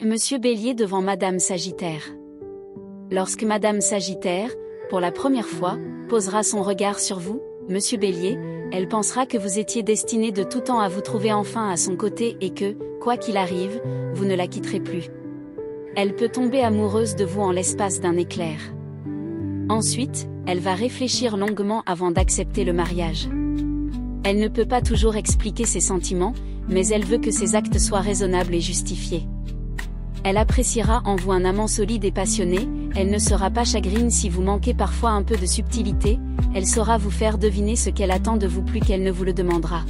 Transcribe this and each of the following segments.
Monsieur Bélier devant Madame Sagittaire. Lorsque Madame Sagittaire, pour la première fois, posera son regard sur vous, Monsieur Bélier, elle pensera que vous étiez destiné de tout temps à vous trouver enfin à son côté et que, quoi qu'il arrive, vous ne la quitterez plus. Elle peut tomber amoureuse de vous en l'espace d'un éclair. Ensuite, elle va réfléchir longuement avant d'accepter le mariage. Elle ne peut pas toujours expliquer ses sentiments, mais elle veut que ses actes soient raisonnables et justifiés. Elle appréciera en vous un amant solide et passionné, elle ne sera pas chagrine si vous manquez parfois un peu de subtilité, elle saura vous faire deviner ce qu'elle attend de vous plus qu'elle ne vous le demandera.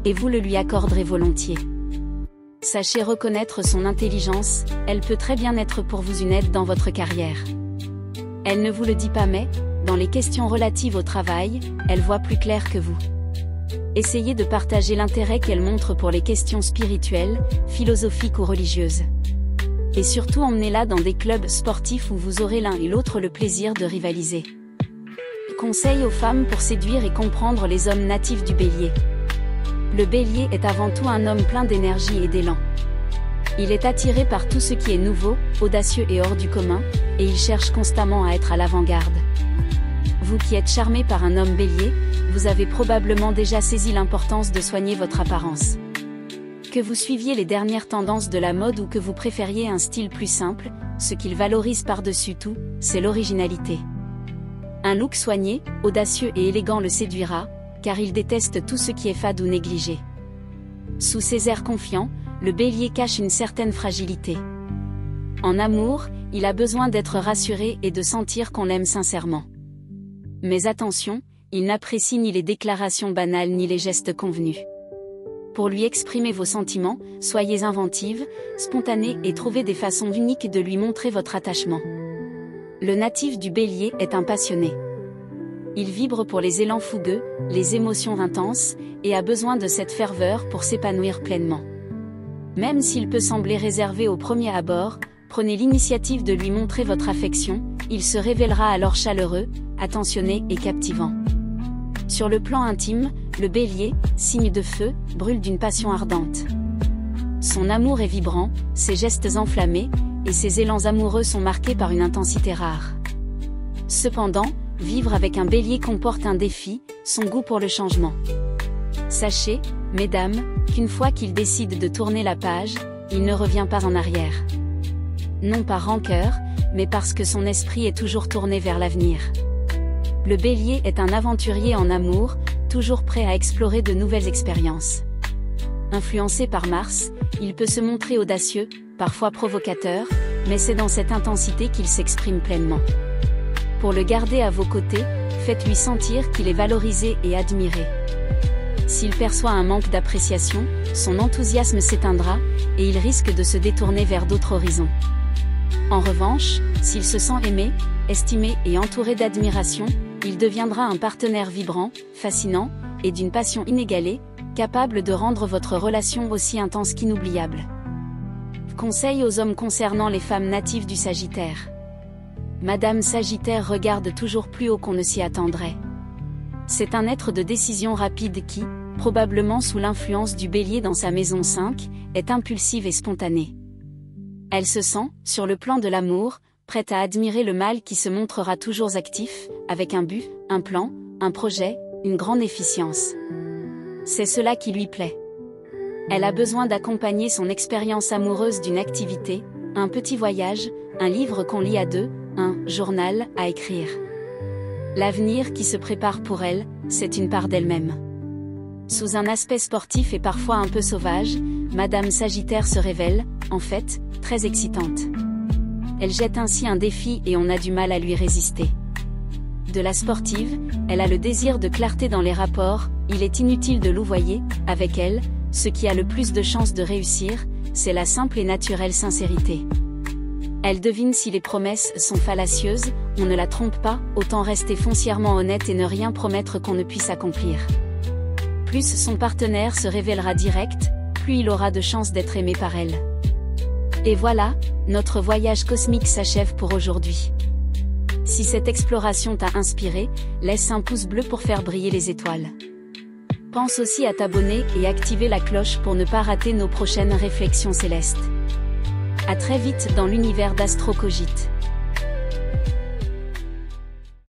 Et vous le lui accorderez volontiers. Sachez reconnaître son intelligence, elle peut très bien être pour vous une aide dans votre carrière. Elle ne vous le dit pas mais, dans les questions relatives au travail, elle voit plus clair que vous. Essayez de partager l'intérêt qu'elle montre pour les questions spirituelles, philosophiques ou religieuses. Et surtout emmenez-la dans des clubs sportifs où vous aurez l'un et l'autre le plaisir de rivaliser. Conseil aux femmes pour séduire et comprendre les hommes natifs du Bélier. Le Bélier est avant tout un homme plein d'énergie et d'élan. Il est attiré par tout ce qui est nouveau, audacieux et hors du commun, et il cherche constamment à être à l'avant-garde. Vous qui êtes charmé par un homme Bélier, vous avez probablement déjà saisi l'importance de soigner votre apparence. Que vous suiviez les dernières tendances de la mode ou que vous préfériez un style plus simple, ce qu'il valorise par-dessus tout, c'est l'originalité. Un look soigné, audacieux et élégant le séduira, car il déteste tout ce qui est fade ou négligé. Sous ses airs confiants, le Bélier cache une certaine fragilité. En amour, il a besoin d'être rassuré et de sentir qu'on l'aime sincèrement. Mais attention, il n'apprécie ni les déclarations banales ni les gestes convenus. Pour lui exprimer vos sentiments, soyez inventive, spontanée et trouvez des façons uniques de lui montrer votre attachement. Le natif du Bélier est un passionné. Il vibre pour les élans fougueux, les émotions intenses, et a besoin de cette ferveur pour s'épanouir pleinement. Même s'il peut sembler réservé au premier abord, prenez l'initiative de lui montrer votre affection, il se révélera alors chaleureux, attentionné et captivant. Sur le plan intime, le Bélier, signe de feu, brûle d'une passion ardente. Son amour est vibrant, ses gestes enflammés, et ses élans amoureux sont marqués par une intensité rare. Cependant, vivre avec un Bélier comporte un défi, son goût pour le changement. Sachez, mesdames, qu'une fois qu'il décide de tourner la page, il ne revient pas en arrière. Non par rancœur, mais parce que son esprit est toujours tourné vers l'avenir. Le Bélier est un aventurier en amour, toujours prêt à explorer de nouvelles expériences. Influencé par Mars, il peut se montrer audacieux, parfois provocateur, mais c'est dans cette intensité qu'il s'exprime pleinement. Pour le garder à vos côtés, faites-lui sentir qu'il est valorisé et admiré. S'il perçoit un manque d'appréciation, son enthousiasme s'éteindra, et il risque de se détourner vers d'autres horizons. En revanche, s'il se sent aimé, estimé et entouré d'admiration, il deviendra un partenaire vibrant, fascinant, et d'une passion inégalée, capable de rendre votre relation aussi intense qu'inoubliable. Conseil aux hommes concernant les femmes natives du Sagittaire. Madame Sagittaire regarde toujours plus haut qu'on ne s'y attendrait. C'est un être de décision rapide qui, probablement sous l'influence du Bélier dans sa maison 5, est impulsive et spontanée. Elle se sent, sur le plan de l'amour, prête à admirer le mâle qui se montrera toujours actif, avec un but, un plan, un projet, une grande efficience. C'est cela qui lui plaît. Elle a besoin d'accompagner son expérience amoureuse d'une activité, un petit voyage, un livre qu'on lit à deux, un journal à écrire. L'avenir qui se prépare pour elle, c'est une part d'elle-même. Sous un aspect sportif et parfois un peu sauvage, Madame Sagittaire se révèle, en fait, très excitante. Elle jette ainsi un défi et on a du mal à lui résister. De la sportive, elle a le désir de clarté dans les rapports, il est inutile de louvoyer, avec elle, ce qui a le plus de chances de réussir, c'est la simple et naturelle sincérité. Elle devine si les promesses sont fallacieuses, on ne la trompe pas, autant rester foncièrement honnête et ne rien promettre qu'on ne puisse accomplir. Plus son partenaire se révélera direct, plus il aura de chances d'être aimé par elle. Et voilà, notre voyage cosmique s'achève pour aujourd'hui. Si cette exploration t'a inspiré, laisse un pouce bleu pour faire briller les étoiles. Pense aussi à t'abonner et activer la cloche pour ne pas rater nos prochaines réflexions célestes. À très vite dans l'univers d'Astro Cogite.